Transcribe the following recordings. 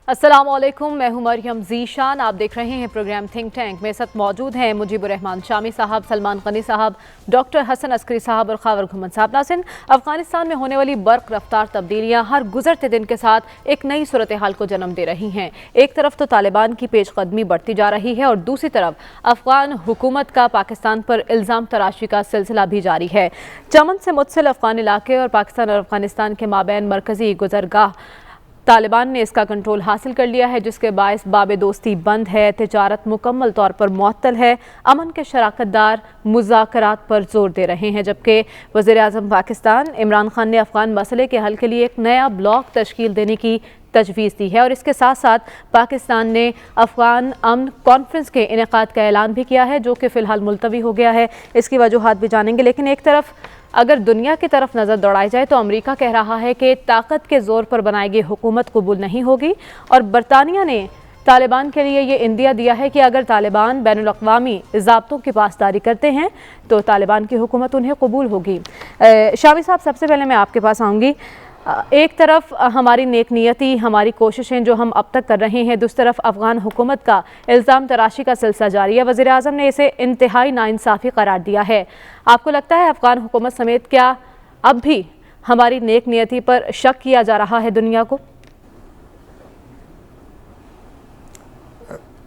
अस्सलामुअलैकुम, मैं हूं मरियम ज़ीशान। आप देख रहे हैं प्रोग्राम थिंक टैंक। मेरे साथ मौजूद हैं मुजीबुर रहमान शामी साहब, सलमान गनी साहब, डॉक्टर हसन अस्करी साहब और खावर घुमन साहब। नाज़रीन, अफगानिस्तान में होने वाली बर्क रफ्तार तब्दीलियाँ हर गुजरते दिन के साथ एक नई सूरत हाल को जन्म दे रही हैं। एक तरफ तो तालिबान की पेशकदमी बढ़ती जा रही है और दूसरी तरफ अफगान हुकूमत का पाकिस्तान पर इल्ज़ाम तराशी का सिलसिला भी जारी है। चमन से मुत्सिल अफगान इलाके और पाकिस्तान और अफगानिस्तान के माबैन मरकज़ी गुज़रगाह तालिबान ने इसका कंट्रोल हासिल कर लिया है, जिसके बायस बाबे दोस्ती बंद है, तिजारत मुकम्मल तौर पर मुअत्तल है, अमन के शराकतदार मुज़ाकरात पर जोर दे रहे हैं। जबकि वज़ीर-ए-आज़म पाकिस्तान इमरान खान ने अफगान मसले के हल के लिए एक नया ब्लॉक तश्कील देने की तजवीज़ दी है और इसके साथ साथ पाकिस्तान ने अफगान अमन कॉन्फ्रेंस के इनेकाद का ऐलान भी किया है, जो कि फ़िलहाल मुलतवी हो गया है। इसकी वजूहात भी जानेंगे, लेकिन एक तरफ अगर दुनिया की तरफ नज़र दौड़ाई जाए तो अमेरिका कह रहा है कि ताकत के ज़ोर पर बनाई गई हुकूमत कबूल नहीं होगी और बरतानिया ने तालिबान के लिए ये इंदिया दिया है कि अगर तालिबान बैनुल-अक़वामी ज़ाब्तों की पासदारी करते हैं तो तालिबान की हुकूमत उन्हें कबूल होगी। शामी साहब, सबसे पहले मैं आपके पास आऊँगी। एक तरफ हमारी नेक नियति, हमारी कोशिशें जो हम अब तक कर रहे हैं, दूसरी तरफ अफ़गान हुकूमत का इल्ज़ाम तराशी का सिलसिला जारी है। वज़ीर आज़म ने इसे इंतहाई नाइंसाफ़ी करार दिया है। आपको लगता है अफ़गान हुकूमत समेत क्या अब भी हमारी नेक नियति पर शक किया जा रहा है दुनिया को?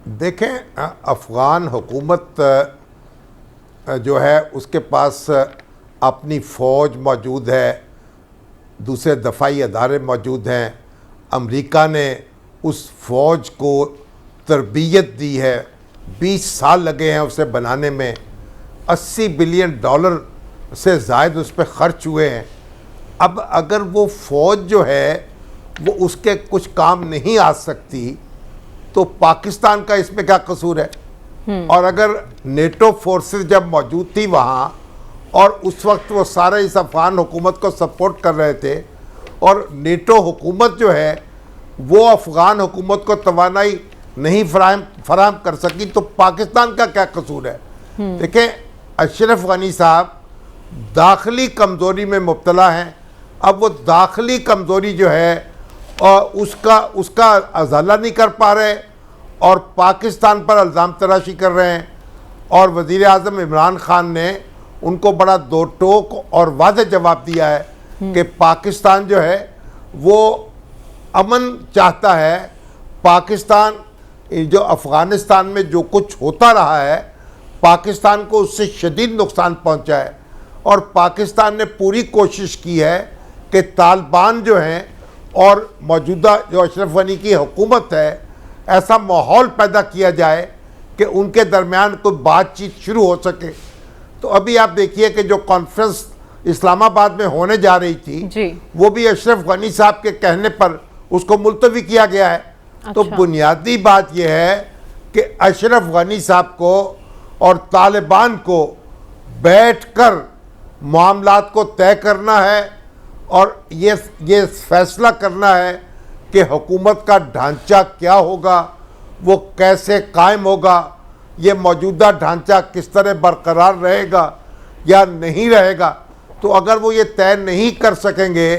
देखें, अफ़गान हुकूमत जो है उसके पास अपनी फ़ौज मौजूद है, दूसरे दफाई अदारे मौजूद हैं। अमेरिका ने उस फ़ौज को तरबियत दी है, 20 साल लगे हैं उसे बनाने में, $80 बिलियन से ज़ायद उस पर ख़र्च हुए हैं। अब अगर वो फ़ौज जो है वो उसके कुछ काम नहीं आ सकती तो पाकिस्तान का इसमें क्या कसूर है? और अगर नेटो फोर्सेस जब मौजूद थी वहाँ और उस वक्त वो सारे इस अफ़गान हुकूमत को सपोर्ट कर रहे थे और नेटो हुकूमत जो है वो अफ़गान हुकूमत को तवानाई नहीं फराहम कर सकी तो पाकिस्तान का क्या कसूर है? देखें, अशरफ गनी साहब दाखिली कमज़ोरी में मुब्तला हैं। अब वो दाखिली कमज़ोरी जो है और उसका अजाला नहीं कर पा रहे और पाकिस्तान पर इल्ज़ाम तराशी कर रहे हैं। और वज़ीर आज़म इमरान खान ने उनको बड़ा दो टोक और वाज़ेह जवाब दिया है कि पाकिस्तान जो है वो अमन चाहता है। पाकिस्तान जो अफ़गानिस्तान में जो कुछ होता रहा है, पाकिस्तान को उससे शदीद नुकसान पहुंचा है और पाकिस्तान ने पूरी कोशिश की है कि तालिबान जो हैं और मौजूदा जो अशरफ गनी की हुकूमत है, ऐसा माहौल पैदा किया जाए कि उनके दरमियान कोई बातचीत शुरू हो सके। तो अभी आप देखिए कि जो कॉन्फ्रेंस इस्लामाबाद में होने जा रही थी वो भी अशरफ गनी साहब के कहने पर उसको मुलतवी किया गया है। अच्छा। तो बुनियादी बात यह है कि अशरफ गनी साहब को और तालिबान को बैठकर मामलात को तय करना है और ये फैसला करना है कि हुकूमत का ढांचा क्या होगा, वो कैसे कायम होगा, ये मौजूदा ढांचा किस तरह बरकरार रहेगा या नहीं रहेगा। तो अगर वो ये तय नहीं कर सकेंगे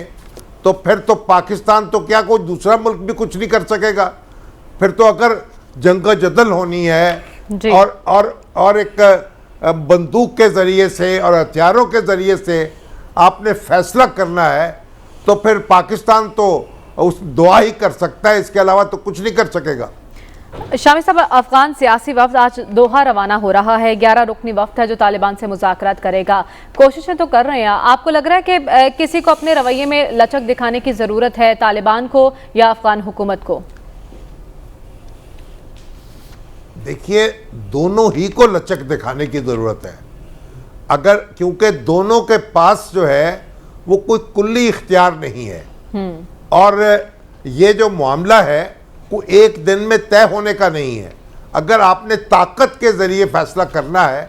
तो फिर तो पाकिस्तान तो क्या कोई दूसरा मुल्क भी कुछ नहीं कर सकेगा। फिर तो अगर जंग जदल होनी है और एक बंदूक के ज़रिए से और हथियारों के ज़रिए से आपने फैसला करना है तो फिर पाकिस्तान तो उस दुआ ही कर सकता है, इसके अलावा तो कुछ नहीं कर सकेगा। शामी साहब, अफगान सियासी वफ्द आज दोहा रवाना हो रहा है। 11 रुकनी वफ्द है जो तालिबान से मुज़ाकरात करेगा। कोशिशें तो कर रहे हैं। आपको लग रहा है कि किसी को अपने रवैये में लचक दिखाने की ज़रूरत है, तालिबान को या अफगान हुकूमत को? देखिए, दोनों ही को लचक दिखाने की ज़रूरत है, अगर क्योंकि दोनों के पास जो है वो कोई कुल्ली इख्तियार नहीं है और ये जो मामला है वो एक दिन में तय होने का नहीं है। अगर आपने ताकत के ज़रिए फैसला करना है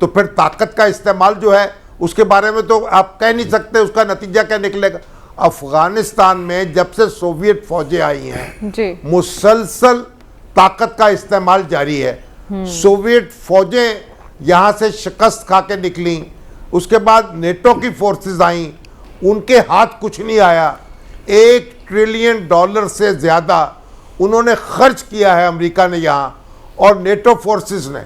तो फिर ताकत का इस्तेमाल जो है उसके बारे में तो आप कह नहीं सकते उसका नतीजा क्या निकलेगा। अफ़गानिस्तान में जब से सोवियत फ़ौजें आई हैं मुसलसल ताकत का इस्तेमाल जारी है। सोवियत फ़ौजें यहाँ से शिकस्त खा के निकली, उसके बाद नेटो की फोर्सेस आई, उनके हाथ कुछ नहीं आया। $1 ट्रिलियन से ज़्यादा उन्होंने खर्च किया है अमेरिका ने यहाँ और नेटो फोर्सेस ने,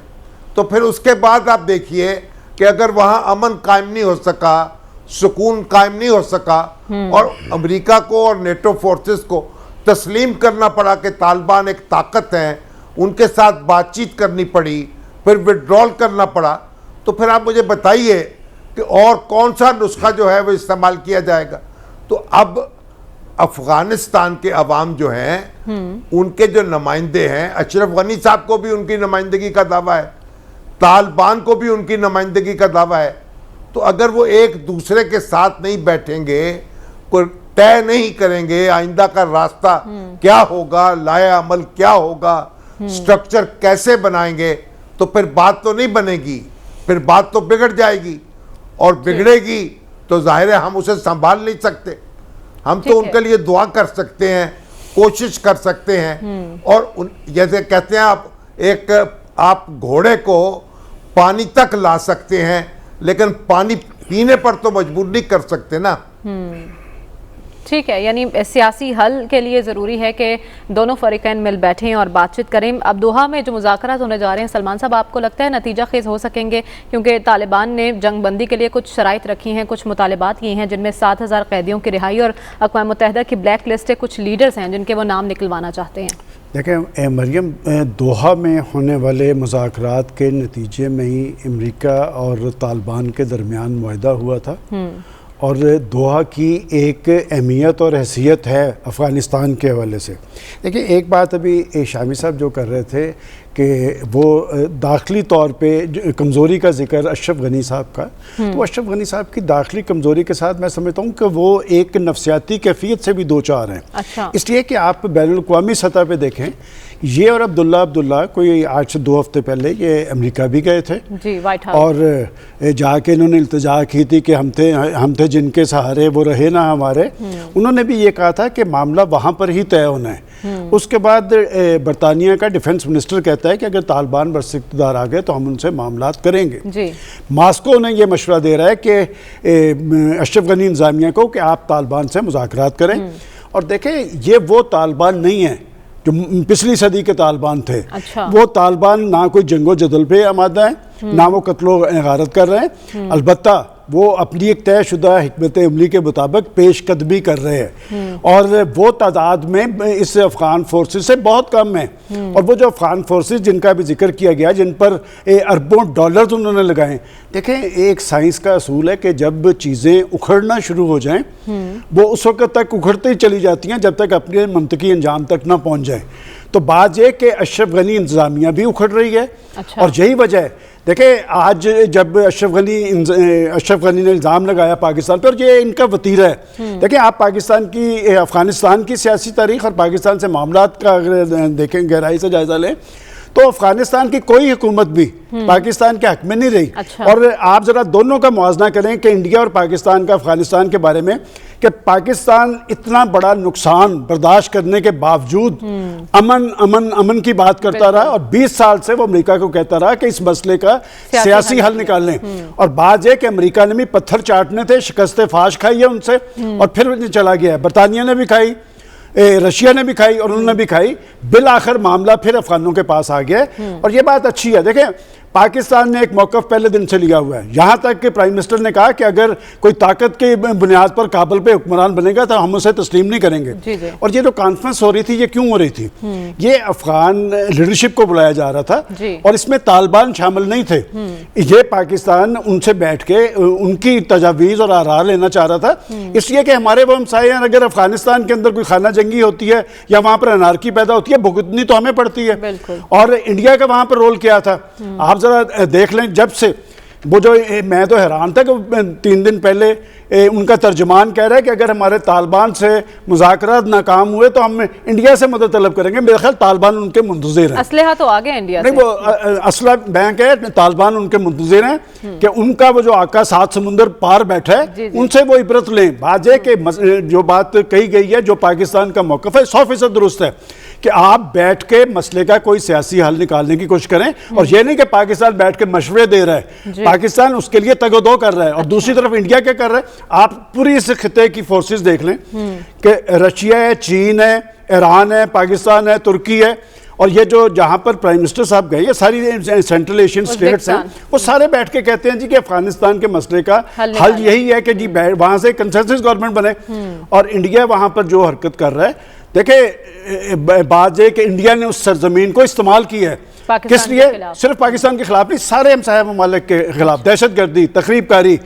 तो फिर उसके बाद आप देखिए कि अगर वहाँ अमन कायम नहीं हो सका, सुकून कायम नहीं हो सका और अमेरिका को और नेटो फोर्सेस को तस्लीम करना पड़ा कि तालिबान एक ताकत है, उनके साथ बातचीत करनी पड़ी, फिर विड्रॉल करना पड़ा, तो फिर आप मुझे बताइए कि और कौन सा नुस्खा जो है वो इस्तेमाल किया जाएगा। तो अब अफगानिस्तान के अवाम जो हैं उनके जो नुमाइंदे हैं, अशरफ गनी साहब को भी उनकी नुमाइंदगी का दावा है, तालिबान को भी उनकी नुमाइंदगी का दावा है, तो अगर वो एक दूसरे के साथ नहीं बैठेंगे, कोई तय नहीं करेंगे आइंदा का रास्ता क्या होगा, लाए अमल क्या होगा, स्ट्रक्चर कैसे बनाएंगे, तो फिर बात तो नहीं बनेगी, फिर बात तो बिगड़ जाएगी और बिगड़ेगी तो जाहिर है हम उसे संभाल नहीं सकते। हम तो उनके लिए दुआ कर सकते हैं, कोशिश कर सकते हैं और जैसे कहते हैं आप घोड़े को पानी तक ला सकते हैं लेकिन पानी पीने पर तो मजबूर नहीं कर सकते ना। ठीक है, यानी सियासी हल के लिए ज़रूरी है कि दोनों फरीकैन मिल बैठें और बातचीत करें। अब दोहा में जो मुज़ाकरात होने जा रहे हैं सलमान साहब, आपको लगता है नतीजा खेज़ हो सकेंगे? क्योंकि तालिबान ने जंग बंदी के लिए कुछ शराइत रखी हैं, कुछ मुतालबात किए हैं, जिनमें 7,000 कैदियों की रिहाई और अक़वाम मुत्तहिदा की ब्लैक लिस्ट है, कुछ लीडर्स हैं जिनके वो नाम निकलवाना चाहते हैं। देखें मरियम, दोहा में होने वाले मुज़ाकरात के नतीजे में ही अमेरिका और तालिबान के दरमियान मुआहदा हुआ था और दोहा की एक अहमियत और हैसियत है अफ़गानिस्तान के हवाले से। देखिए, एक बात अभी शामी साहब जो कर रहे थे कि वो दाखिली तौर पे कमज़ोरी का जिक्र अशरफ गनी साहब का, तो अशरफ गनी साहब की दाखिली कमज़ोरी के साथ मैं समझता हूँ कि वो एक नफसियाती कैफियत से भी दो चार हैं। अच्छा। इसलिए कि आप बैनुल-अक़वामी सतह पे देखें, ये और अब्दुल्ला कोई आज से 2 हफ्ते पहले ये अमेरिका भी गए थे जी, व्हाइट हाउस, और जाके इन्होंने इल्तिजा की थी कि हम थे जिनके सहारे वो रहे ना हमारे। उन्होंने भी ये कहा था कि मामला वहाँ पर ही तय होना है। उसके बाद बरतानिया का डिफेंस मिनिस्टर कहता है कि अगर तालिबान बरस इक़्तिदार आ गए तो हम उनसे मामलात करेंगे जी। मास्को ने यह मशवरा दे रहा है कि अशरफ गनी इंतज़ामिया को कि आप तालिबान से मुज़ाकरात करें। और देखें, ये वो तालिबान नहीं है जो पिछली सदी के तालिबान थे। अच्छा। वो तालिबान ना कोई जंगो जदल पे आमादा है, ना वो कत्लो गारत कर रहे हैं, अलबत्ता वो अपनी एक तयशुदा हिकमत अमली के मुताबिक पेशकदमी कर रहे हैं और वो तादाद में इस अफगान फोर्सेस से बहुत कम है। और वो जो अफगान फोर्सेस जिनका भी जिक्र किया गया, जिन पर अरबों डॉलर्स उन्होंने लगाए, देखें एक साइंस का असूल है कि जब चीज़ें उखड़ना शुरू हो जाएं वो उस वक्त तक उखड़ते ही चली जाती हैं जब तक अपने मंतकी अंजाम तक ना पहुँच जाए। तो बात यह कि अशरफ गनी इंतज़ामिया भी उखड़ रही है। अच्छा। और यही वजह है, देखिए आज जब अशरफ गनी ने इल्ज़ाम लगाया पाकिस्तान पर, ये इनका वतीरा है। देखिए, आप अफ़गानिस्तान की सियासी तारीख और पाकिस्तान से मामलात का अगर देखें, गहराई से जायज़ा लें, तो अफ़गानिस्तान की कोई हुकूमत भी पाकिस्तान के हक में नहीं रही। अच्छा। और आप ज़रा दोनों का मुआवजा करें कि इंडिया और पाकिस्तान का अफ़गानिस्तान के बारे में, कि पाकिस्तान इतना बड़ा नुकसान बर्दाश्त करने के बावजूद अमन की बात करता रहा और 20 साल से वो अमेरिका को कहता रहा कि इस मसले का सियासी हल निकाल लें। और बात यह कि अमेरिका ने भी पत्थर चाटने थे, शिकस्त फाश खाई है उनसे और फिर चला गया है। बरतानिया ने भी खाई, रशिया ने भी खाई और उन्होंने भी खाई, बिल आखिर मामला फिर अफगानों के पास आ गया। और ये बात अच्छी है। देखें, पाकिस्तान ने एक मौक़िफ़ पहले दिन से लिया हुआ है, यहाँ तक कि प्राइम मिनिस्टर ने कहा कि अगर कोई ताकत की बुनियाद पर काबुल पे हुक्मरान बनेगा तो हम उसे तस्लीम नहीं करेंगे। जी। और ये जो कॉन्फ्रेंस हो रही थी, ये क्यों हो रही थी? ये अफगान लीडरशिप को बुलाया जा रहा था और इसमें तालिबान शामिल नहीं थे। ये पाकिस्तान उनसे बैठ के उनकी तजावीज़ और आरा लेना चाह रहा था, इसलिए कि हमारे वो हमसाये हैं, अगर अफगानिस्तान के अंदर कोई खाना जंगी होती है या वहाँ पर अनारकी पैदा होती है, भुगतनी तो हमें पड़ती है। और इंडिया का वहाँ पर रोल क्या था, आप जरा देख लें। जब से वो जो मैं तो हैरान था कि 3 दिन पहले उनका तर्जुमान कह रहा है कि अगर हमारे तालिबान से मुज़ाकरात नाकाम हुए तो हम इंडिया से मदद तलब करेंगे। मेरे ख्याल तालिबान उनके मुंतज़िर हैं। असलहा तो आ गया इंडिया से। नहीं, वो असला बैंक है, तालिबान उनके मुंतज़िर हैं कि उनका वो जो आका 7 समुंदर पार बैठा है उनसे वो इबरत लें। बात है कि जो बात कही गई है, जो पाकिस्तान का मौक़िफ़ है 100% दुरुस्त है कि आप बैठ के मसले का कोई सियासी हल निकालने की कोशिश करें, और ये नहीं कि पाकिस्तान बैठ के मशवरे दे रहा है, पाकिस्तान उसके लिए तगदो कर रहा है। और दूसरी तरफ इंडिया क्या कर रहा है, आप पूरी इस खिते की फोर्सेस देख लें कि रशिया है, चीन है, ईरान है, पाकिस्तान है, तुर्की है, और ये जो जहां पर प्राइम मिनिस्टर साहब गए, ये सारी सेंट्रल एशियन स्टेट्स हैं, वो सारे बैठ के कहते हैं जी कि अफगानिस्तान के मसले का हल यही है कि जी वहां से कंसेंसस गवर्नमेंट बने। और इंडिया वहां पर जो हरकत कर रहा है, देखिए बात है कि इंडिया ने उस सरजमीन को इस्तेमाल किया है किस लिए, सिर्फ पाकिस्तान के खिलाफ नहीं, सारे हमसाया ममालिक के खिलाफ दहशतगर्दी, तकरीबकारी।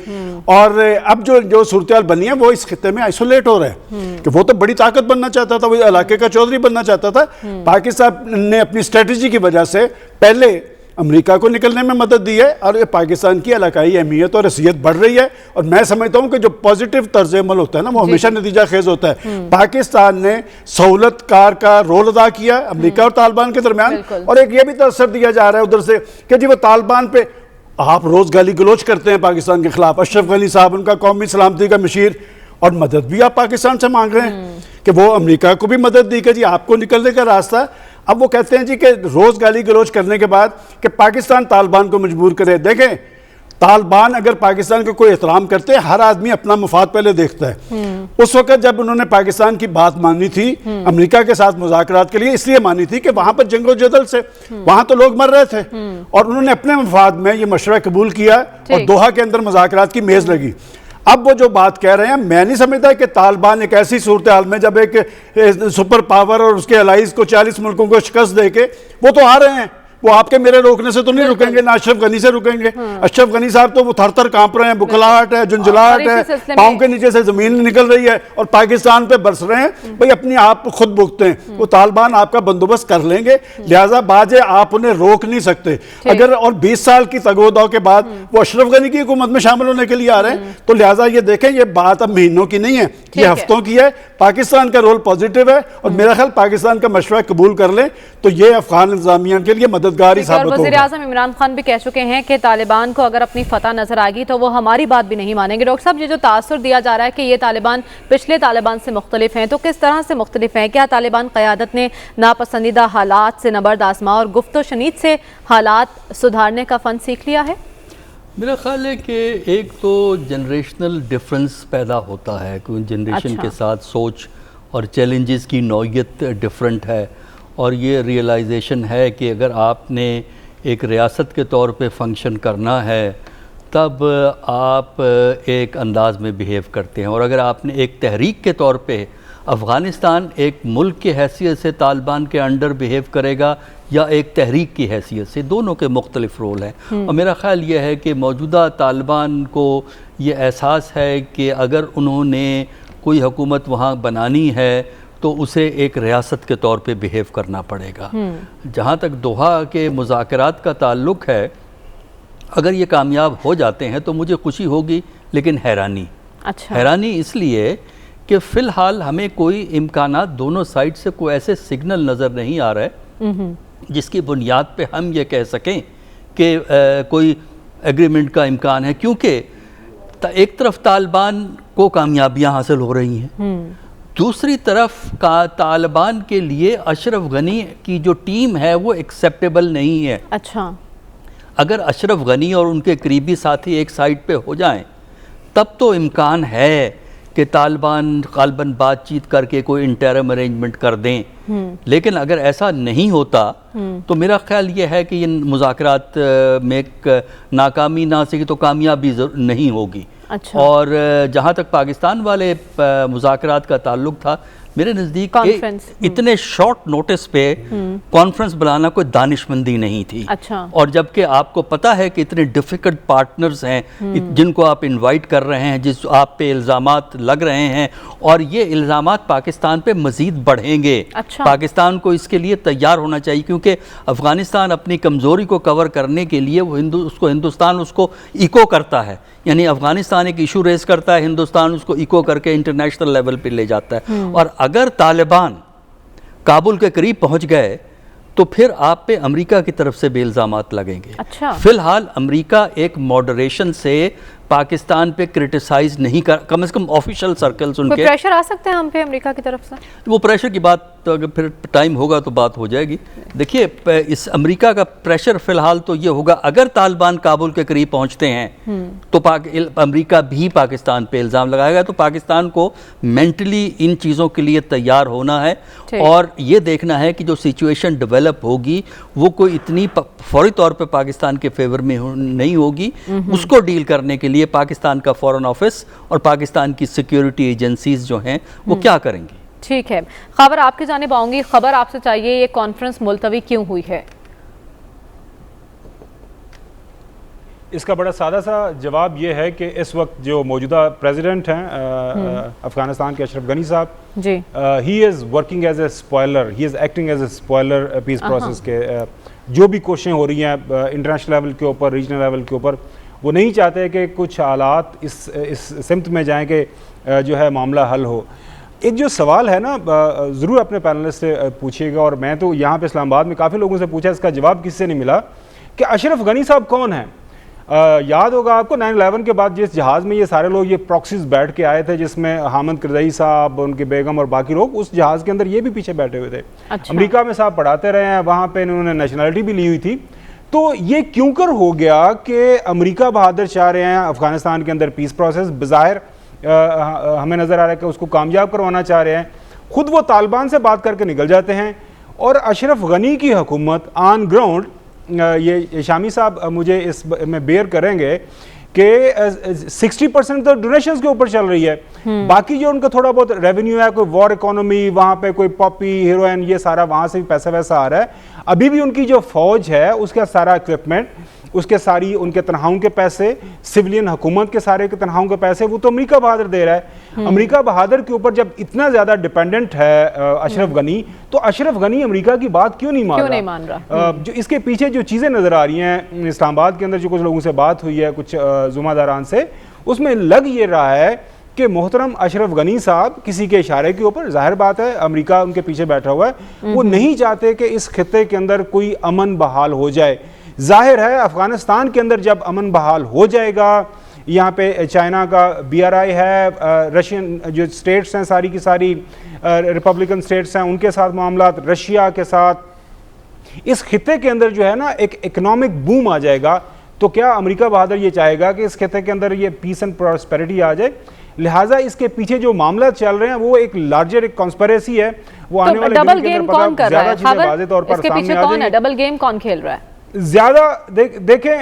और अब जो सूरत बनी है वो इस खिते में आइसोलेट हो रहा है कि वो तो बड़ी ताकत बनना चाहता था, वो इलाके का चौधरी बनना चाहता था। पाकिस्तान ने अपनी स्ट्रेटजी की वजह से पहले अमेरिका को निकलने में मदद दी है, और ये पाकिस्तान की इलाकाई अहमियत और हैसियत बढ़ रही है। और मैं समझता हूं कि जो पॉजिटिव तर्ज अमल होता है ना, वो हमेशा नतीजा खेज होता है। पाकिस्तान ने सहूलतकार का रोल अदा किया अमेरिका और तालिबान के दरमियान, और एक ये भी असर दिया जा रहा है उधर से कि जी वो तालिबान पे आप रोज गाली गलोच करते हैं पाकिस्तान के खिलाफ। अशरफ गनी साहब उनका कौमी सलामती का मशीर, और मदद भी आप पाकिस्तान से मांग रहे हैं कि वो अमेरिका को भी मदद दी कि जी आपको निकलने का रास्ता। अब वो कहते हैं जी कि रोज गाली गलोच करने के बाद कि पाकिस्तान तालिबान को मजबूर करे। देखें, तालिबान अगर पाकिस्तान का कोई एहतराम करते हैं, हर आदमी अपना मुफाद पहले देखता है। उस वक्त जब उन्होंने पाकिस्तान की बात मानी थी अमेरिका के साथ मुज़ाकरात के लिए, इसलिए मानी थी कि वहां पर जंगो जदल से वहां तो लोग मर रहे थे, और उन्होंने अपने मुफाद में ये मशवरा कबूल किया और दोहा के अंदर मुज़ाकरात की मेज लगी। अब वो जो बात कह रहे हैं, मैं नहीं समझता कि तालिबान एक ऐसी सूरत हाल में जब एक सुपर पावर और उसके अलाइज को 40 मुल्कों को शिकस्त दे के वो तो आ रहे हैं, वो आपके मेरे रोकने से तो नहीं रुकेंगे, ना अशरफ गनी से रुकेंगे। अशरफ गनी साहब तो वो थर थर कांप रहे हैं, बुखलाहट है, झुंझलाहट है, पाँव के नीचे से जमीन निकल रही है, और पाकिस्तान पे बरस रहे हैं। भाई अपनी आप खुद भुगते हैं, वो तालिबान आपका बंदोबस्त कर लेंगे, लिहाजा बाजे आप उन्हें रोक नहीं सकते। अगर और 20 साल की तगोदाव के बाद वो अशरफ गनी की हुकूमत में शामिल होने के लिए आ रहे हैं, तो लिहाजा ये देखें, ये बात अब महीनों की नहीं है, ये हफ्तों की है। पाकिस्तान का रोल पॉजिटिव है, और मेरा ख्याल पाकिस्तान का मशवरा कबूल कर लें तो ये अफगान इंतजामिया के लिए मददगार ही साबित होगा। वज़ीर आज़म इमरान खान भी कह चुके हैं कि तालिबान को अगर अपनी फतह नजर आएगी तो वो हमारी बात भी नहीं मानेंगे। डॉक्टर साहब, ये जो तासुर दिया जा रहा है कि ये तालिबान पिछले तालिबान से मुख्तलिफ हैं, तो किस तरह से मुख्तलिफ हैं? क्या तालिबान क़यादत ने नापसंदीदा हालात से नबर्द आज़मा और गुफ्तो शनीद से हालात सुधारने का फ़न सीख लिया है? मेरा ख्याल है कि एक तो जनरेशनल डिफरेंस पैदा होता है, क्योंकि जनरेशन के साथ सोच और चैलेंजेस की नौइयत डिफरेंट है, और ये रियलाइजेशन है कि अगर आपने एक रियासत के तौर पे फंक्शन करना है तब आप एक अंदाज में बिहेव करते हैं, और अगर आपने एक तहरीक के तौर पे अफ़गानिस्तान एक मुल्क की हैसियत से तालिबान के अंडर बिहेव करेगा या एक तहरीक की हैसियत से, दोनों के मुख्तलिफ रोल हैं। और मेरा ख़्याल ये है कि मौजूदा तालिबान को ये एहसास है कि अगर उन्होंने कोई हुकूमत वहाँ बनानी है तो उसे एक रियासत के तौर पे बिहेव करना पड़ेगा। जहाँ तक दोहा के मुज़ाकरात का ताल्लुक़ है, अगर ये कामयाब हो जाते हैं तो मुझे खुशी होगी, लेकिन हैरानी। हैरानी इसलिए कि फ़िलहाल हमें कोई इम्कानात दोनों साइड से कोई ऐसे सिग्नल नज़र नहीं आ रहे जिसकी बुनियाद पे हम ये कह सकें कि कोई एग्रीमेंट का इम्कान है, क्योंकि एक तरफ तालिबान को कामयाबियाँ हासिल हो रही हैं, दूसरी तरफ का तालिबान के लिए अशरफ गनी की जो टीम है वो एक्सेप्टेबल नहीं है। अगर अशरफ गनी और उनके करीबी साथी एक साइड पे हो जाएं तब तो इम्कान है कि तालिबान ग़ालिबन बातचीत करके कोई इंटरम अरेंजमेंट कर दें, लेकिन अगर ऐसा नहीं होता तो मेरा ख्याल ये है कि इन मुज़ाकरात में नाकामी ना सही तो कामयाबी नहीं होगी। और जहाँ तक पाकिस्तान वाले मुज़ाकरात का ताल्लुक था, मेरे नज़दीक इतने शॉर्ट नोटिस पे कॉन्फ्रेंस बुलाना कोई दानिशमंदी नहीं थी। और जबकि आपको पता है कि इतने डिफ़िकल्ट पार्टनर्स हैं जिनको आप इनवाइट कर रहे हैं, जिस आप पे इल्ज़ामात लग रहे हैं, और ये इल्ज़ामात पाकिस्तान पे मज़ीद बढ़ेंगे। पाकिस्तान को इसके लिए तैयार होना चाहिए, क्योंकि अफ़गानिस्तान अपनी कमज़ोरी को कवर करने के लिए वो हिंदुस्तान उसको इको करता है, यानी अफ़गानिस्तान एक इशू रेस करता है, हिंदुस्तान उसको इको करके इंटरनेशनल लेवल पे ले जाता है। और अगर तालिबान काबुल के करीब पहुंच गए तो फिर आप पे अमेरिका की तरफ से भी इल्ज़ामात लगेंगे। फिलहाल अमेरिका एक मॉडरेशन से पाकिस्तान पे क्रिटिसाइज नहीं कर, कम से कम ऑफिशियल सर्कल्स उनके प्रेशर आ सकते हैं हम पे अमेरिका की तरफ से, वो प्रेशर की बात तो अगर फिर टाइम होगा तो बात हो जाएगी। देखिए, इस अमेरिका का प्रेशर फ़िलहाल तो ये होगा, अगर तालिबान काबुल के करीब पहुंचते हैं तो अमेरिका भी पाकिस्तान पे इल्ज़ाम लगाएगा। तो पाकिस्तान को मेंटली इन चीज़ों के लिए तैयार होना है और ये देखना है कि जो सिचुएशन डेवलप होगी वो कोई इतनी फौरी तौर पे पाकिस्तान के फेवर में नहीं होगी। उसको डील करने के लिए पाकिस्तान का फॉरेन ऑफिस और पाकिस्तान की सिक्योरिटी एजेंसीज जो हैं वो क्या करेंगी। ठीक है, खबर आपके जानिब आऊंगी। खबर आपसे चाहिए, ये कॉन्फ्रेंस मुलतवी क्यों हुई है? इसका बड़ा सादा सा जवाब ये है कि इस वक्त जो मौजूदा प्रेसिडेंट हैं अफगानिस्तान के अशरफ गनी साहब ji, he is working as a spoiler, he is acting as a spoiler peace process के। जो भी कोशिशें हो रही हैं इंटरनेशनल लेवल के ऊपर, रीजनल लेवल के ऊपर, वो नहीं चाहते कि कुछ हालात इस सिमत में जाएं कि जो है मामला हल हो। एक जो सवाल है ना, ज़रूर अपने पैनलिस्ट से पूछिएगा, और मैं तो यहाँ पे इस्लामाबाद में काफ़ी लोगों से पूछा, इसका जवाब किसी से नहीं मिला कि अशरफ गनी साहब कौन हैं। याद होगा आपको 9/11 के बाद जिस जहाज़ में ये सारे लोग, ये प्रॉक्सीज बैठ के आए थे, जिसमें हामिद करजई साहब, उनकी बेगम और बाकी लोग, उस जहाज़ के अंदर ये भी पीछे बैठे हुए थे। अच्छा। अमेरिका में साहब पढ़ाते रहे हैं, वहाँ पे इन्होंने नेशनलिटी भी ली हुई थी। तो ये क्यों कर हो गया कि अमेरिका बहादुर चाह रहे हैं अफगानिस्तान के अंदर पीस प्रोसेस, बज़ाहिर हमें नज़र आ रहा है कि उसको कामयाब करवाना चाह रहे हैं, खुद वो तालिबान से बात करके निकल जाते हैं, और अशरफ गनी की हुकूमत ऑन ग्राउंड, ये शामी साहब मुझे इस में बेयर करेंगे कि 60% तो डोनेशंस के ऊपर चल रही है। बाकी जो उनका थोड़ा बहुत रेवेन्यू है, कोई वॉर इकोनॉमी, वहाँ पे कोई पॉपी, हीरोइन, ये सारा वहाँ से भी पैसा वैसा आ रहा है। अभी भी उनकी जो फौज है उसका सारा इक्विपमेंट, उसके सारी उनके तनख्वाहों के पैसे, सिविलियन हुकूमत के सारे के तनख्वाहों के पैसे, वो तो अमेरिका बहादुर दे रहा है। अमेरिका बहादुर के ऊपर जब इतना ज़्यादा डिपेंडेंट है अशरफ गनी, तो अशरफ गनी अमेरिका की बात क्यों नहीं मान रहा? जो इसके पीछे जो चीज़ें नज़र आ रही हैं इस्लामाबाद के अंदर, जो कुछ लोगों से बात हुई है, कुछ जुम्मेदारान से, उसमें लग ये रहा है कि मोहतरम अशरफ गनी साहब किसी के इशारे के ऊपर, जाहिर बात है अमेरिका उनके पीछे बैठा हुआ है, वो नहीं चाहते कि इस खित्ते के अंदर कोई अमन बहाल हो जाए। जाहिर है अफगानिस्तान के अंदर जब अमन बहाल हो जाएगा, यहाँ पे चाइना का BRI है, रशियन जो स्टेट्स हैं सारी की सारी रिपब्लिकन स्टेट्स हैं, उनके साथ मामलात, रशिया के साथ, इस खित्ते के अंदर जो है ना एक इकोनॉमिक बूम आ जाएगा। तो क्या अमेरिका बहादुर ये चाहेगा कि इस खित्ते के अंदर ये पीस एंड प्रॉस्पेरिटी आ जाए? लिहाजा इसके पीछे जो मामला चल रहे हैं वो एक लार्जर एक कॉन्स्पिरेसी है। वो आने वाले डबल गेम कौन कर रहा है? खबर तौर पर इसके पीछे कौन है? डबल गेम कौन खेल रहा है? ज्यादा देखें,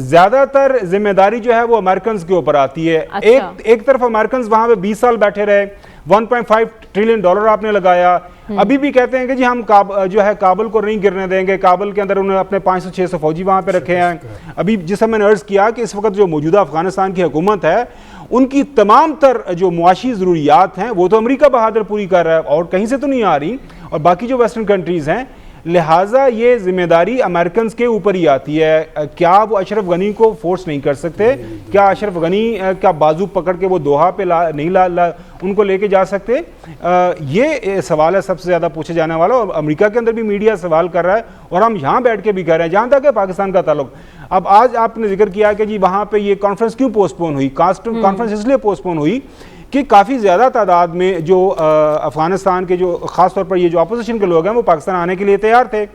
ज्यादातर जिम्मेदारी जो है वो अमेरिकन के ऊपर आती है। अच्छा। एक तरफ अमेरिकन वहां पे 20 साल बैठे रहे, $1.5 ट्रिलियन आपने लगाया, अभी भी कहते हैं कि जी हम जो है काबुल को नहीं गिरने देंगे। काबुल के अंदर उन्होंने अपने 500-600 फौजी वहां पे रखे हैं। अभी जिसे मैंने अर्ज किया कि इस वक्त जो मौजूदा अफगानिस्तान की हुकूमत है, उनकी तमाम तर जो मुआशी ज़रूरियात हैं वो तो अमेरिका बहादुर पूरी कर रहा है, और कहीं से तो नहीं आ रही, और बाकी जो वेस्टर्न कंट्रीज़ हैं। लिहाजा ये जिम्मेदारी अमेरिकन के ऊपर ही आती है। क्या वो अशरफ गनी को फोर्स नहीं कर सकते? क्या अशरफ गनी का बाजू पकड़ के वो दोहा पे उनको लेके जा सकते? ये सवाल है सबसे ज़्यादा पूछे जाने वाला, और अमेरिका के अंदर भी मीडिया सवाल कर रहा है, और हम यहाँ बैठ के भी कर रहे हैं जहाँ तक है पाकिस्तान का ताल्लुक। अब आज आपने जिक्र किया कि जी वहाँ पे ये कॉन्फ्रेंस क्यों पोस्टपोन हुई? कॉन्फ्रेंस इसलिए पोस्टपोन हुई कि काफ़ी ज़्यादा तादाद में जो अफ़गानिस्तान के जो ख़ास तौर पर ये जो अपोजिशन के लोग हैं वो पाकिस्तान आने के लिए तैयार थे।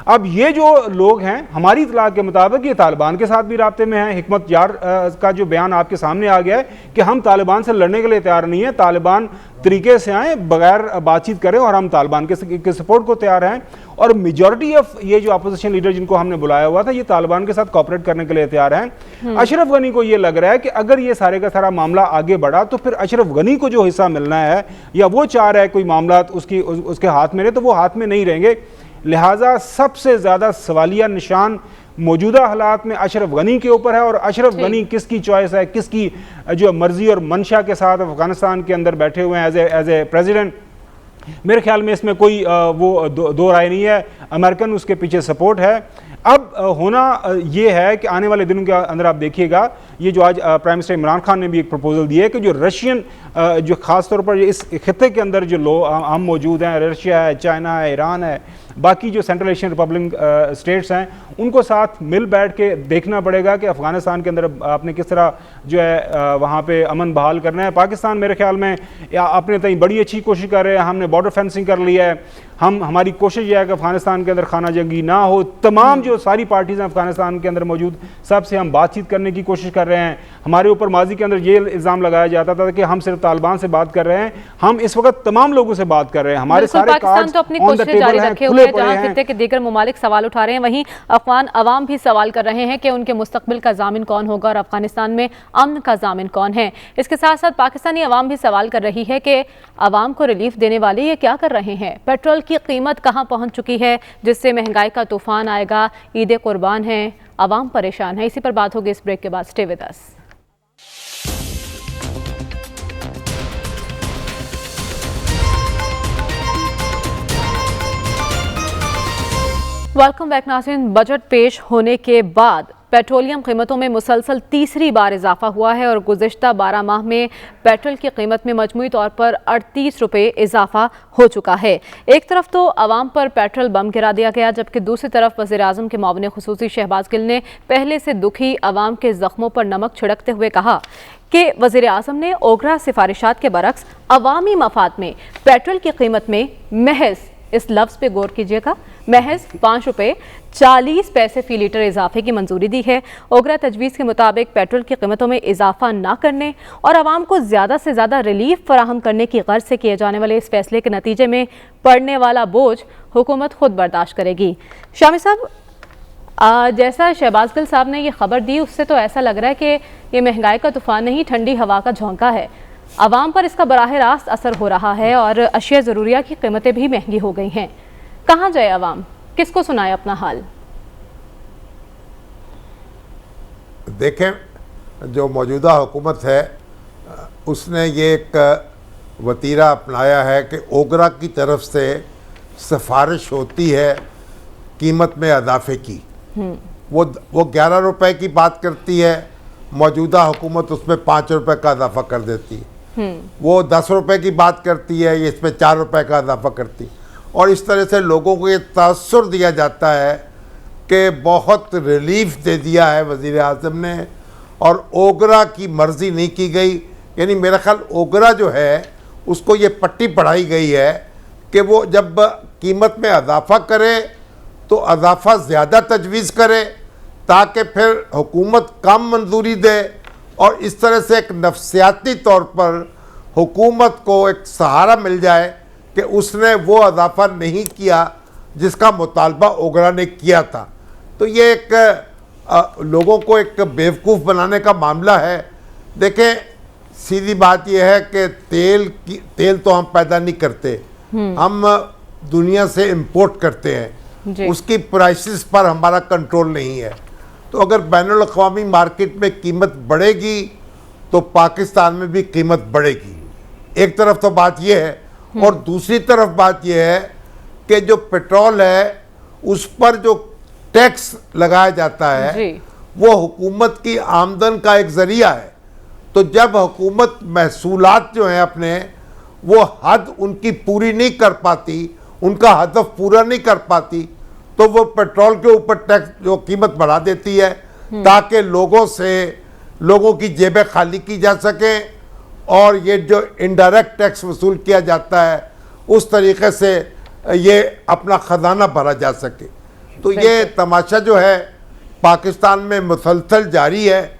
अब ये जो लोग हैं हमारी इतला के मुताबिक ये तालिबान के साथ भी राब्ते में हैं। हिकमत यार का जो बयान आपके सामने आ गया है कि हम तालिबान से लड़ने के लिए तैयार नहीं है, तालिबान तरीके से आए, बगैर बातचीत करें, और हम तालिबान के सपोर्ट को तैयार हैं। और मेजॉरिटी ऑफ ये जो अपोजिशन लीडर जिनको हमने बुलाया हुआ था ये तालिबान के साथ कोऑपरेट करने के लिए तैयार हैं। अशरफ गनी को ये लग रहा है कि अगर ये सारे का सारा मामला आगे बढ़ा तो फिर अशरफ गनी को जो हिस्सा मिलना है, या वो चाह रहा है कोई मामला उसके हाथ में रहे, तो वो हाथ में नहीं रहेंगे। लिहाजा सबसे ज़्यादा सवालिया निशान मौजूदा हालात में अशरफ गनी के ऊपर है, और अशरफ गनी किसकी चॉइस है, किसकी जो मर्जी और मंशा के साथ अफगानिस्तान के अंदर बैठे हुए हैं एज ए प्रेसिडेंट। मेरे ख्याल में इसमें कोई वो दो राय नहीं है। अमेरिकन उसके पीछे सपोर्ट है। अब होना ये है कि आने वाले दिनों के अंदर आप देखिएगा ये जो आज प्राइम मिनिस्टर इमरान खान ने भी एक प्रपोजल दिया है कि जो रशियन जो ख़ास तौर पर इस खित्ते के अंदर जो लोग हम मौजूद हैं, रशिया है, चाइना है, ईरान है, बाकी जो सेंट्रल एशियन रिपब्लिक स्टेट्स हैं, उनको साथ मिल बैठ के देखना पड़ेगा कि अफ़गानिस्तान के अंदर आपने किस तरह जो है वहाँ पे अमन बहाल करना है। पाकिस्तान मेरे ख्याल में अपने तई बड़ी अच्छी कोशिश कर रहे हैं, हमने बॉर्डर फेंसिंग कर लिया है, हमारी कोशिश यह है कि अफ़गानिस्तान के अंदर खाना जंगी ना हो। तमाम जो सारी पार्टीज़ हैं अफ़गानिस्तान के अंदर मौजूद, सबसे हम बातचीत करने की कोशिश कर रहे हैं। हमारे ऊपर माजी के अंदर ये इल्ज़ाम लगाया जाता था कि हम सिर्फ तालिबान से बात कर रहे हैं, हम इस वक्त तमाम लोगों से बात कर रहे हैं। हमारे सारे पाकिस्तान तो अपनी कोशिश जारी रखे हुए हैं, जहां खित्ते के दीगर ममालिक सवाल उठा रहे हैं, वहीं अफगान अवाम भी सवाल कर रहे हैं कि उनके मुस्तकबिल का जामिन कौन होगा और अफगानिस्तान में अमन का जामिन कौन है। इसके साथ साथ पाकिस्तानी अवाम भी सवाल कर रही है कि अवाम को रिलीफ देने वाले ये क्या कर रहे हैं। पेट्रोल की कीमत कहां पहुंच चुकी है जिससे महंगाई का तूफान आएगा। ईद कुर्बान है, अवाम परेशान है। इसी पर बात होगी इस ब्रेक के बाद। Stay with us. Welcome back नाज़रीन। बजट पेश होने के बाद पेट्रोलियम कीमतों में मुसलसल तीसरी बार इजाफा हुआ है और गुज़िश्ता 12 माह में पेट्रोल की कीमत में मजमूई तौर पर 38 रुपये इजाफा हो चुका है। एक तरफ तो आवाम पर पेट्रोल बम गिरा दिया गया, जबकि दूसरी तरफ वज़ीर-ए-आज़म के मुआविन खुसूसी शहबाज गिल ने पहले से दुखी आवाम के ज़ख्मों पर नमक छिड़कते हुए कहा कि वज़ीर-ए-आज़म ने ओगरा सिफारिशात के बरक्स अवामी मफाद में पेट्रोल की कीमत में महज, इस लफ्ज़ पे गौर कीजिएगा, महज 5 रुपये 40 पैसे फ़ी लीटर इजाफे की मंजूरी दी है। ओगरा तजवीज़ के मुताबिक पेट्रोल की कीमतों में इजाफा ना करने और आवाम को ज़्यादा से ज़्यादा रिलीफ फराहम करने की गर्ज से किए जाने वाले इस फैसले के नतीजे में पड़ने वाला बोझ हुकूमत खुद बर्दाश्त करेगी। शामी साहब, जैसा शहबाज गिल साहब ने ये खबर दी, उससे तो ऐसा लग रहा है कि ये महंगाई का तूफान नहीं, ठंडी हवा का झोंका है। आवाम पर इसका बराह रास्त असर हो रहा है और अशिया ज़रूरिया की कीमतें भी महंगी हो गई हैं। कहाँ जाए आवाम, किसको सुनाए अपना हाल? देखें, जो मौजूदा हुकूमत है उसने ये एक वतीरा अपनाया है कि ओगरा की तरफ से सिफारिश होती है कीमत में इजाफे की, वो 11 रुपए की बात करती है, मौजूदा हुकूमत उसमें 5 रुपए का इजाफा कर देती है। वो 10 रुपए की बात करती है, ये इसमें 4 रुपए का इजाफा करती है। और इस तरह से लोगों को ये तासुर दिया जाता है कि बहुत रिलीफ दे दिया है वज़ीर आज़म ने और ओगरा की मर्ज़ी नहीं की गई। यानी मेरा ख्याल ओगरा जो है उसको ये पट्टी पढ़ाई गई है कि वो जब कीमत में इजाफा करे तो इजाफा ज़्यादा तजवीज़ करे ताकि फिर हुकूमत कम मंजूरी दे, और इस तरह से एक नफसियाती तौर पर हुकूमत को एक सहारा मिल जाए कि उसने वो इजाफा नहीं किया जिसका मुतालबा ओगरा ने किया था। तो ये एक लोगों को एक बेवकूफ़ बनाने का मामला है। देखें, सीधी बात यह है कि तेल तो हम पैदा नहीं करते, हम दुनिया से इंपोर्ट करते हैं, उसकी प्राइसेस पर हमारा कंट्रोल नहीं है। तो अगर बैनुल अक़वामी मार्केट में कीमत बढ़ेगी तो पाकिस्तान में भी कीमत बढ़ेगी। एक तरफ तो बात यह है, और दूसरी तरफ बात यह है कि जो पेट्रोल है उस पर जो टैक्स लगाया जाता है वो हुकूमत की आमदन का एक ज़रिया है। तो जब हुकूमत महसूलात जो हैं अपने वो हद उनकी पूरी नहीं कर पाती, उनका हदफ पूरा नहीं कर पाती, तो वो पेट्रोल के ऊपर टैक्स जो कीमत बढ़ा देती है ताकि लोगों की जेबें खाली की जा सकें और ये जो इनडायरेक्ट टैक्स वसूल किया जाता है उस तरीक़े से ये अपना ख़जाना भरा जा सके। तो ये तमाशा जो है पाकिस्तान में मुसलसल जारी है।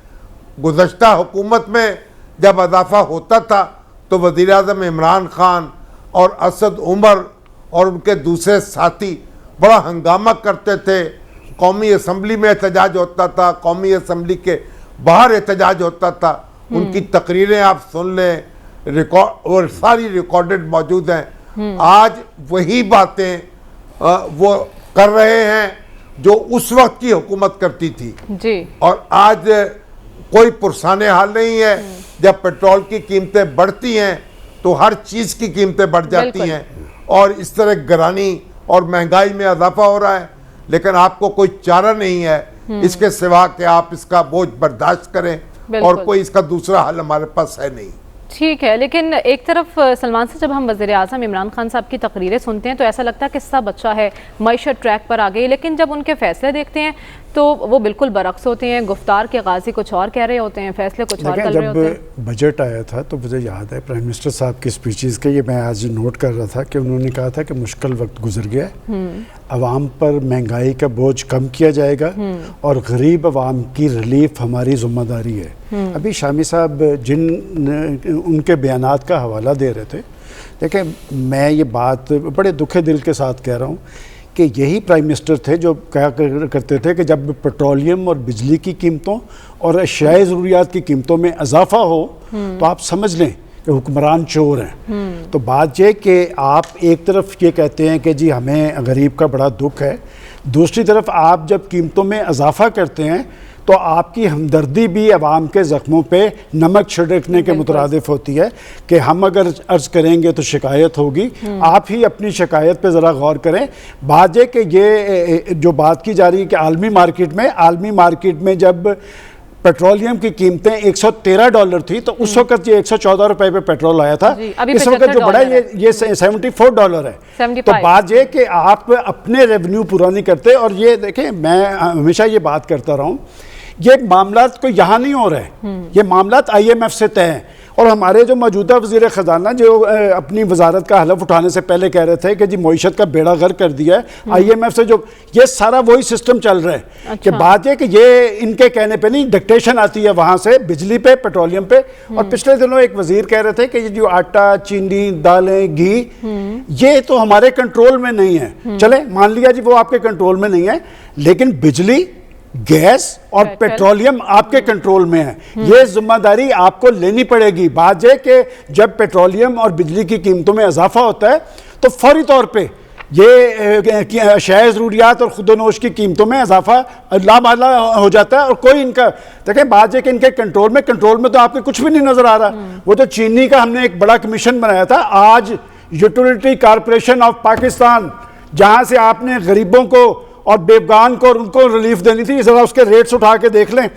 गुज़श्ता हुकूमत में जब इजाफा होता था तो वज़ीर-ए-आज़म इमरान खान और असद उमर और उनके दूसरे साथी बड़ा हंगामा करते थे, कौमी असम्बली में एहतजाज होता था, कौमी असम्बली के बाहर एहतजाज होता था, उनकी तकरीरें आप सुन लें, रिकॉर्ड और सारी रिकॉर्डेड मौजूद हैं। आज वही बातें वो कर रहे हैं जो उस वक्त की हुकूमत करती थी जी। और आज कोई पुरसाने हाल नहीं है। जब पेट्रोल की कीमतें बढ़ती हैं तो हर चीज़ की कीमतें बढ़ जाती हैं और इस तरह गिरानी और महंगाई में इजाफा हो रहा है, लेकिन आपको कोई चारा नहीं है इसके सिवा कि आप इसका बोझ बर्दाश्त करें और कोई इसका दूसरा हल हमारे पास है नहीं। ठीक है, लेकिन एक तरफ सलमान से जब हम वज़ीर आज़म इमरान खान साहब की तकरीरें सुनते हैं तो ऐसा लगता है कि सब अच्छा है, मईशत ट्रैक पर आ गई, लेकिन जब उनके फैसले देखते हैं तो वो बिल्कुल बरक्स होते हैं। गुफ्तार के गाजी कुछ और कह रहे होते हैं, फैसले कुछ और कर रहे होते हैं। जब बजट आया था तो मुझे याद है प्राइम मिनिस्टर साहब की स्पीचेस के, ये मैं आज नोट कर रहा था कि उन्होंने कहा था कि मुश्किल वक्त गुजर गया है, अवाम पर महंगाई का बोझ कम किया जाएगा और गरीब अवाम की रिलीफ हमारी जिम्मेदारी है। अभी शामी साहब जिन उनके बयानात का हवाला दे रहे थे, देखिए मैं ये बात बड़े दुखे दिल के साथ कह रहा हूँ कि यही प्राइम मिनिस्टर थे जो कहा करते थे कि जब पेट्रोलियम और बिजली की कीमतों और अशियाई ज़रूरियात की कीमतों में इजाफा हो तो आप समझ लें कि हुक्मरान चोर हैं। तो बात यह कि आप एक तरफ ये कहते हैं कि जी हमें गरीब का बड़ा दुख है, दूसरी तरफ आप जब कीमतों में इजाफा करते हैं तो आपकी हमदर्दी भी अवाम के ज़ख्मों पे नमक छिड़कने के मुतरादिफ होती है कि हम अगर अर्ज़ करेंगे तो शिकायत होगी। आप ही अपनी शिकायत पे ज़रा गौर करें। बात है कि ये जो बात की जा रही है कि आलमी मार्केट में जब पेट्रोलियम की कीमतें $113 थी तो उस वक्त ये $114 पे पेट्रोल आया था। इस वक्त जो बड़ा ये $74 है। तो बात ये कि आप अपने रेवेन्यू पूरा नहीं करते। और ये देखें, मैं हमेशा ये बात करता रहा हूँ, ये मामलात कोई यहाँ नहीं हो रहे हैं, ये मामलात IMF से तय हैं। और हमारे जो मौजूदा वज़ीर ख़जाना जो अपनी वजारत का हलफ उठाने से पहले कह रहे थे कि जी मईशत का बेड़ा गर्क कर दिया है IMF से, जो ये सारा वही सिस्टम चल रहा है। अच्छा। कि बात है कि ये इनके कहने पे नहीं, डिक्टेशन आती है वहाँ से बिजली पे, पेट्रोलियम पे। और पिछले दिनों एक वज़ीर कह रहे थे कि ये जो आटा, चीनी, दालें, घी, ये तो हमारे कंट्रोल में नहीं है। चले मान लिया जी वो आपके कंट्रोल में नहीं है, लेकिन बिजली, गैस और पेट्रोलियम आपके कंट्रोल में है। ये जिम्मेदारी आपको लेनी पड़ेगी। बात है कि जब पेट्रोलियम और बिजली की कीमतों में इजाफा होता है तो फौरी तौर पे ये अशियाई ज़रूरियात और खुदोनोश की कीमतों में इजाफा लामाला हो जाता है। और कोई इनका देखें, बात है कि इनके कंट्रोल में तो आपके कुछ भी नहीं नजर आ रहा। वो तो चीनी का हमने एक बड़ा कमीशन बनाया था, आज यूटिलिटी कॉरपोरेशन ऑफ पाकिस्तान, जहां से आपने गरीबों को और बेबगान को और उनको रिलीफ देनी थी, जरा उसके रेट्स उठा के देख लें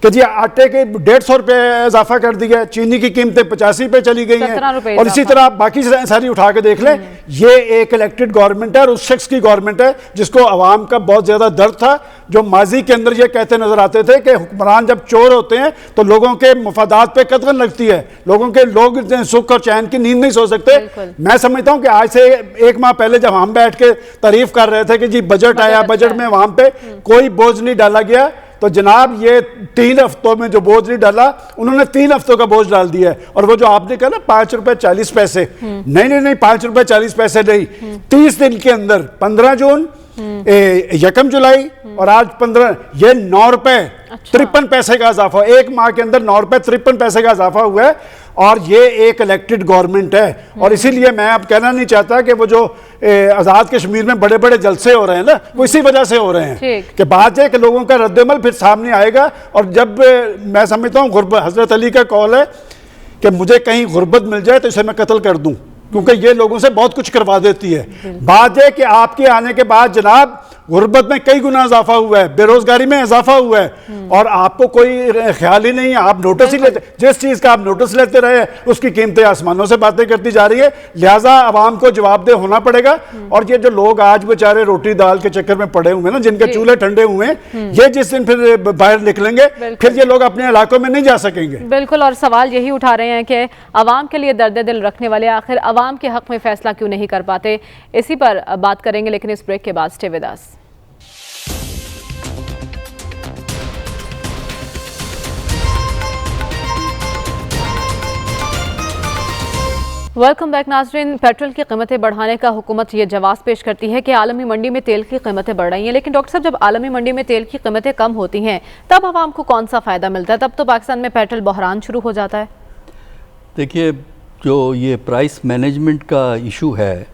कि जी आटे के 150 रुपए इजाफा कर दिया है, चीनी की कीमतें 85 पे चली गई हैं, और इसी तरह बाकी सारी उठा के देख लें। ये एक इलेक्टेड गवर्नमेंट है और उस शख्स की गवर्नमेंट है जिसको आवाम का बहुत ज्यादा दर्द था, जो माजी के अंदर ये कहते नजर आते थे कि हुक्मरान जब चोर होते हैं तो लोगों के मफादात पे कदगन लगती है, लोग सुख और चैन की नींद नहीं सो सकते। मैं समझता हूँ कि आज से 1 माह पहले जब हम बैठ के तारीफ कर रहे थे कि जी बजट आया, बजट में वहां पे कोई बोझ नहीं डाला गया, तो जनाब ये 3 हफ्तों में जो बोझ नहीं डाला, उन्होंने 3 हफ्तों का बोझ डाल दिया है। और वो जो आपने कहा ना ₹5.40, नहीं 5.40 नहीं, 30 दिन के अंदर 15 जून, 1 जुलाई और आज 15, ये ₹9.53 का इजाफा, 1 माह के अंदर ₹9.53 का इजाफा हुआ है। और ये एक इलेक्टेड गवर्नमेंट है। और इसीलिए मैं अब कहना नहीं चाहता कि वो जो आज़ाद कश्मीर में बड़े बड़े जलसे हो रहे हैं ना, वो इसी वजह से हो रहे हैं कि बात है कि लोगों का रद्दमल फिर सामने आएगा। और जब मैं समझता हूँ हज़रत अली का कौल है कि मुझे कहीं गुर्बत मिल जाए तो इसे मैं कत्ल कर दूं, क्योंकि ये लोगों से बहुत कुछ करवा देती है। बात है कि आपके आने के बाद जनाब गुर्बत में कई गुना इजाफा हुआ है, बेरोजगारी में इजाफा हुआ है, और आपको कोई ख्याल ही नहीं है। आप नोटिस ही लेते, जिस चीज़ का आप नोटिस लेते रहे उसकी कीमतें आसमानों से बातें करती जा रही है। लिहाजा आवाम को जवाबदेह होना पड़ेगा। और ये जो लोग आज बेचारे रोटी दाल के चक्कर में पड़े हुए हैं ना, जिनके चूल्हे ठंडे हुए हैं, ये जिस दिन फिर बाहर निकलेंगे फिर ये लोग अपने इलाकों में नहीं जा सकेंगे। बिल्कुल। और सवाल यही उठा रहे हैं कि आवाम के लिए दर्द दिल रखने वाले आखिर आवाम के हक में फैसला क्यों नहीं कर पाते। इसी पर बात करेंगे, लेकिन इस ब्रेक के बाद stay with us. Welcome back नाज़रीन। पेट्रोल की कीमतें बढ़ाने का हुकूमत ये जवाब पेश करती है कि आलमी मंडी में तेल की कीमतें बढ़ रही हैं, लेकिन डॉक्टर साहब जब आलमी मंडी में तेल की कीमतें कम होती हैं तब आवाम को कौन सा फ़ायदा मिलता है? तब तो पाकिस्तान में पेट्रोल बहरान शुरू हो जाता है। देखिए, जो ये प्राइस मैनेजमेंट का इशू है,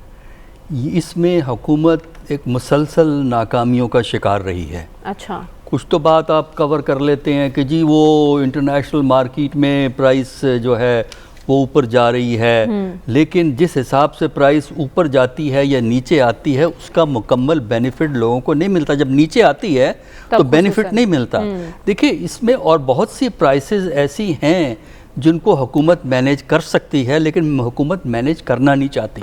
इसमें हुकूमत एक मुसलसल नाकामियों का शिकार रही है। अच्छा, कुछ तो बात आप कवर कर लेते हैं कि जी वो इंटरनेशनल मार्केट में प्राइस जो है वो ऊपर जा रही है, लेकिन जिस हिसाब से प्राइस ऊपर जाती है या नीचे आती है उसका मुकम्मल बेनिफिट लोगों को नहीं मिलता। जब नीचे आती है तो बेनिफिट नहीं मिलता। देखिए इसमें और बहुत सी प्राइसेस ऐसी हैं जिनको हुकूमत मैनेज कर सकती है, लेकिन हुकूमत मैनेज करना नहीं चाहती।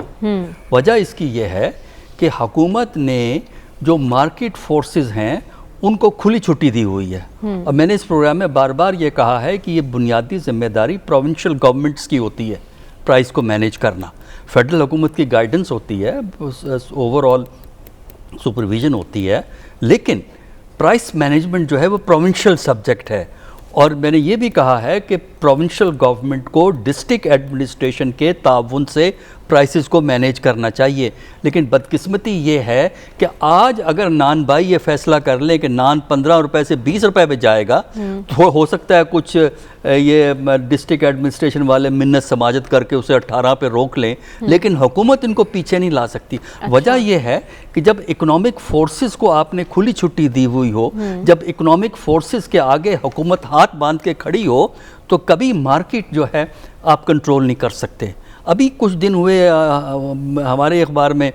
वजह इसकी यह है कि हुकूमत ने जो मार्केट फोर्सेस हैं उनको खुली छुट्टी दी हुई है। और मैंने इस प्रोग्राम में बार बार ये कहा है कि ये बुनियादी जिम्मेदारी प्रोविंशियल गवर्नमेंट्स की होती है प्राइस को मैनेज करना। फेडरल हुकूमत की गाइडेंस होती है, ओवरऑल सुपरविजन होती है, लेकिन प्राइस मैनेजमेंट जो है वो प्रोविंशियल सब्जेक्ट है। और मैंने ये भी कहा है कि प्रोविंशियल गवर्नमेंट को डिस्ट्रिक्ट एडमिनिस्ट्रेशन के ताउन से प्राइसेस को मैनेज करना चाहिए। लेकिन बदकिस्मती ये है कि आज अगर नान भाई ये फैसला कर लें कि नान 15 रुपए से 20 रुपए पे जाएगा, तो हो सकता है कुछ ये डिस्ट्रिक्ट एडमिनिस्ट्रेशन वाले मिन्नत समाजत करके उसे 18 पे रोक लें, लेकिन हुकूमत इनको पीछे नहीं ला सकती। वजह यह है कि जब इकोनॉमिक फोर्सेस को आपने खुली छुट्टी दी हुई हो, जब इकोनॉमिक फोर्सेस के आगे हुकूमत हाथ बांध के खड़ी हो, तो कभी मार्केट जो है आप कंट्रोल नहीं कर सकते। अभी कुछ दिन हुए हमारे अखबार में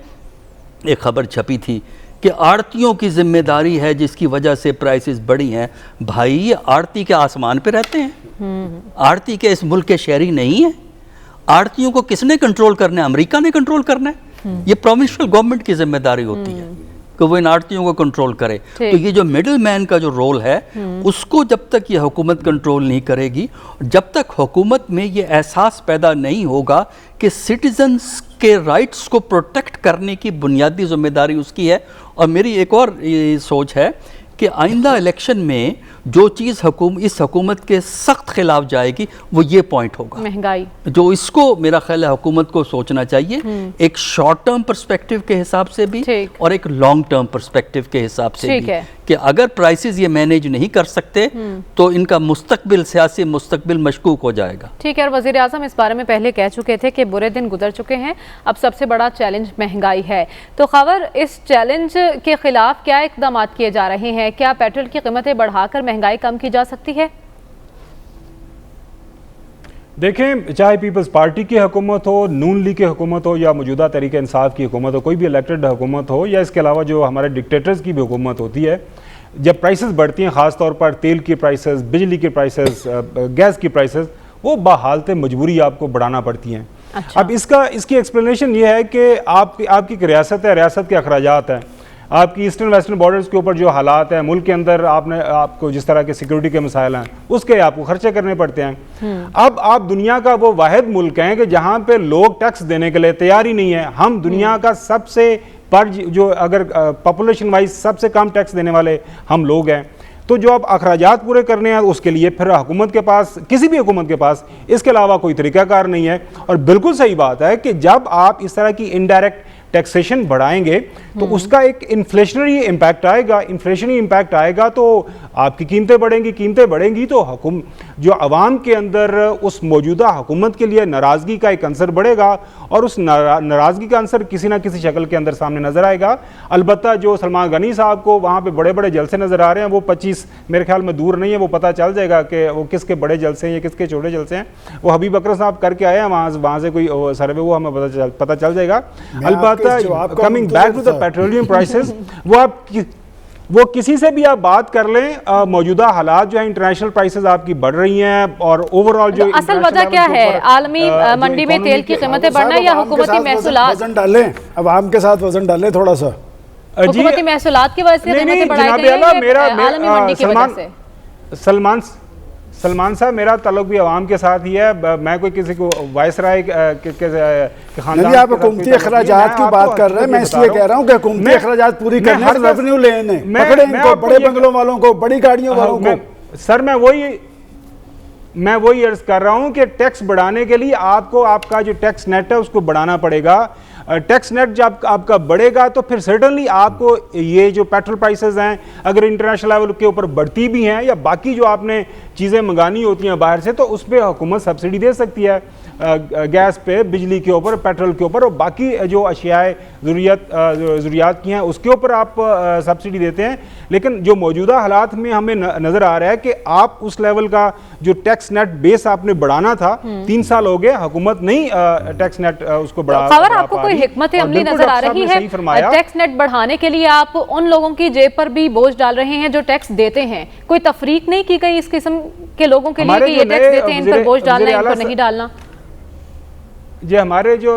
एक खबर छपी थी कि आड़तियों की जिम्मेदारी है जिसकी वजह से प्राइसेस बढ़ी हैं। भाई ये आड़ती के आसमान पे रहते हैं, आड़ती के इस मुल्क के शहरी नहीं है। आड़तियों को किसने कंट्रोल करना है? अमेरिका ने कंट्रोल करना है। ये प्रोविंशियल गवर्नमेंट की जिम्मेदारी होती है कि वो इन आड़तियों को कंट्रोल करे। तो ये जो मिडिल मैन का जो रोल है उसको जब तक ये हुकूमत कंट्रोल नहीं करेगी, जब तक हुकूमत में ये एहसास पैदा नहीं होगा कि सिटीजन्स के राइट्स को प्रोटेक्ट करने की बुनियादी जिम्मेदारी उसकी है। और मेरी एक और ये सोच है कि आइंदा इलेक्शन में जो चीज़ इस हुकूमत के सख्त खिलाफ जाएगी वो ये पॉइंट होगा, महंगाई। जो इसको मेरा ख्याल है हुकूमत को सोचना चाहिए, एक शॉर्ट टर्म पर्सपेक्टिव के हिसाब से भी और एक लॉन्ग टर्म पर्सपेक्टिव के हिसाब से भी, कि अगर प्राइसेस ये मैनेज नहीं कर सकते तो इनका मुस्तकबिल, सियासी मुस्तकबिल मशकूक हो जाएगा। ठीक है। और वज़ीर आज़म इस बारे में पहले कह चुके थे कि बुरे दिन गुजर चुके हैं, अब सबसे बड़ा चैलेंज महंगाई है। तो खबर इस चैलेंज के खिलाफ क्या इकदाम किए जा रहे हैं? क्या पेट्रोल की कीमतें बढ़ाकर महंगाई कम की जा सकती है? देखें, चाहे पीपल्स पार्टी की हुकूमत हो, नून लीग की हुकूमत हो, या मौजूदा तरीके इंसाफ की हुकूमत हो, कोई भी इलेक्टेड हुकूमत हो, या इसके अलावा जो हमारे डिक्टेटर्स की भी हुकूमत होती है, जब प्राइसेस बढ़ती हैं, ख़ास तौर पर तेल की प्राइसेस, बिजली की प्राइसेस, गैस की प्राइसेस, वो बहालत मजबूरी आपको बढ़ाना पड़ती हैं। अच्छा। अब इसकी एक्सप्लेनेशन ये है कि आपकी एक रियासत है, रियासत के अखराजात हैं, आपकी ईस्टर्न वेस्टर्न बॉर्डर्स के ऊपर जो हालात हैं, मुल्क के अंदर आपको जिस तरह के सिक्योरिटी के मसाइल हैं, उसके आपको खर्चे करने पड़ते हैं। अब आप दुनिया का वो वाहिद मुल्क हैं कि जहाँ पे लोग टैक्स देने के लिए तैयार ही नहीं है। हम दुनिया का सबसे जो अगर पॉपुलेशन वाइज सबसे कम टैक्स देने वाले हम लोग हैं। तो जो आप अखराजात पूरे करने हैं उसके लिए फिर हुकूमत के पास, किसी भी हुकूमत के पास इसके अलावा कोई तरीकाकार नहीं है। और बिल्कुल सही बात है कि जब आप इस तरह की इनडायरेक्ट टैक्सेशन बढ़ाएंगे तो उसका एक इन्फ्लेशनरी इम्पैक्ट आएगा। इन्फ्लेशनरी इम्पैक्ट आएगा तो आपकी कीमतें बढ़ेंगी तो जो अवाम के अंदर उस मौजूदा हुकूमत के लिए नाराज़गी का एक अंसर बढ़ेगा और उस नाराज़गी का अंसर किसी ना किसी शक्ल के अंदर सामने नज़र आएगा। अलबत्ता जो सलमान गनी साहब को वहाँ पे बड़े बड़े जलसे नज़र आ रहे हैं, वो 25 मेरे ख्याल में दूर नहीं है, वो पता चल जाएगा कि वो किसके बड़े जलसे हैं या किसके छोटे जलसे हैं। वो हबीब अकरम साहब करके आए हैं वहाँ से कोई सर्वे, वो हमें पता चल जाएगा। अलबत्ता coming back to the petroleum prices, वो किसी से भी आप बात कर लें, मौजूदा हालात जो है इंटरनेशनल प्राइसेस आपकी बढ़ रही हैं और ओवरऑल जो असल वजह क्या है? आलमी मंडी में तेल की कीमतें बढ़ना या हुकूमती महसूलात? वजन डालें, आवाम के साथ वजन डालें थोड़ा सा। हुकूमती महसूलात की वजह से कीमतें बढ़ाई गई हैं, आलमी मंडी की वजह से। सलमान साहब, मेरा ताल्लुक भी अवाम के साथ ही है। मैं कोई किसी को वायसराय के खानदान, आप हुकूमती अखराजात की बात कर रहे हैं, मैं इसलिए कह रहा हूँ कि हुकूमती अखराजात पूरी करने और रेवेन्यू लेने, पकड़े इनको, बड़े बंगलों वालों को, बड़ी गाड़ियों वालों को। सर मैं वही अर्ज कर रहा हूँ कि टैक्स बढ़ाने के लिए आपको आपका जो टैक्स नेट है उसको बढ़ाना पड़ेगा। टैक्स नेट जब आपका बढ़ेगा तो फिर सर्टनली आपको ये जो पेट्रोल प्राइसेस हैं, अगर इंटरनेशनल लेवल के ऊपर बढ़ती भी हैं या बाकी जो आपने चीज़ें मंगानी होती हैं बाहर से, तो उस पर हुकूमत सब्सिडी दे सकती है। गैस पे, बिजली के ऊपर, पेट्रोल के ऊपर और बाकी जो अशियाए ज़रूरियात की हैं उसके ऊपर आप सब्सिडी देते हैं। लेकिन जो मौजूदा हालात में हमें नज़र आ रहा है कि आप उस लेवल का जो टैक्स नेट बेस आपने बढ़ाना था, 3 साल हो गए, हुकूमत नहीं टैक्स नेट उसको बढ़ा आपको कोई हिकमत अमली नजर आ रही है टैक्स नेट बढ़ाने के लिए? आप उन लोगों की जेब पर भी बोझ डाल रहे हैं जो टैक्स देते हैं। कोई तफरीक नहीं की गई इस किस्म के लोगों के लिए कि ये टैक्स देते हैं इन पर बोझ डालना है, इन पर नहीं डालना? जी, हमारे जो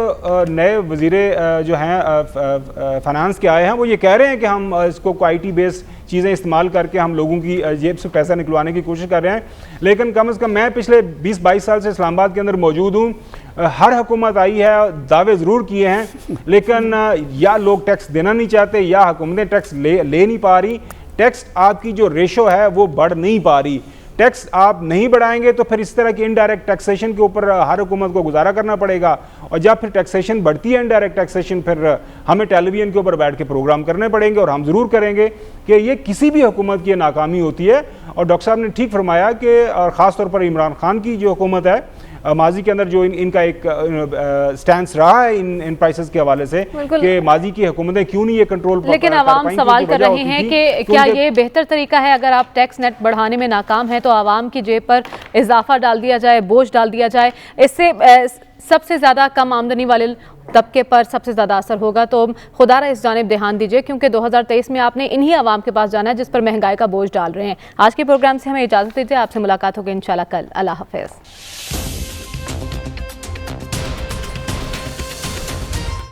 नए वज़ीरे जो हैं फाइनेंस के आए हैं वो ये कह रहे हैं कि हम इसको IT बेस्ड चीज़ें इस्तेमाल करके हम लोगों की जेब से पैसा निकलवाने की कोशिश कर रहे हैं। लेकिन कम से कम मैं पिछले 20-22 साल से इस्लामाबाद के अंदर मौजूद हूँ। हर हुकूमत आई है, दावे ज़रूर किए हैं, लेकिन या लोग टैक्स देना नहीं चाहते या हुकूमतें टैक्स ले नहीं पा रही। टैक्स आपकी जो रेशो है वो बढ़ नहीं पा रही। टैक्स आप नहीं बढ़ाएंगे तो फिर इस तरह की इनडायरेक्ट टैक्सेशन के ऊपर हर हुकूमत को गुजारा करना पड़ेगा। और जब फिर टैक्सेशन बढ़ती है, इनडायरेक्ट टैक्सेशन, फिर हमें टेलीविजन के ऊपर बैठ के प्रोग्राम करने पड़ेंगे। और हम ज़रूर करेंगे कि ये किसी भी हुकूमत की नाकामी होती है। और डॉक्टर साहब ने ठीक फरमाया कि और ख़ास तौर पर इमरान खान की जो हुकूमत है, माजी के अंदर जो इनका एक स्टैंस रहा है इन प्राइसेस के हवाले से कि माजी की हुकूमतें क्यों नहीं ये कंट्रोल। लेकिन आवाम सवाल कर रहे हैं कि क्या ये बेहतर तरीका है, अगर आप टैक्स नेट बढ़ाने में नाकाम है तो आवाम की जेब पर इजाफा डाल दिया जाए, बोझ डाल दिया जाए, इससे सबसे ज़्यादा कम आमदनी वाले तबके पर सबसे ज़्यादा असर होगा। तो खुदारा इस जानिब ध्यान दीजिए, क्योंकि 2023 में आपने इन्हीं आवाम के पास जाना है जिस पर महंगाई का बोझ डाल रहे हैं। आज के प्रोग्राम से हमें इजाज़त दीजिए, आपसे मुलाकात होगी इंशाल्लाह कल। अल्लाह हाफ़िज़।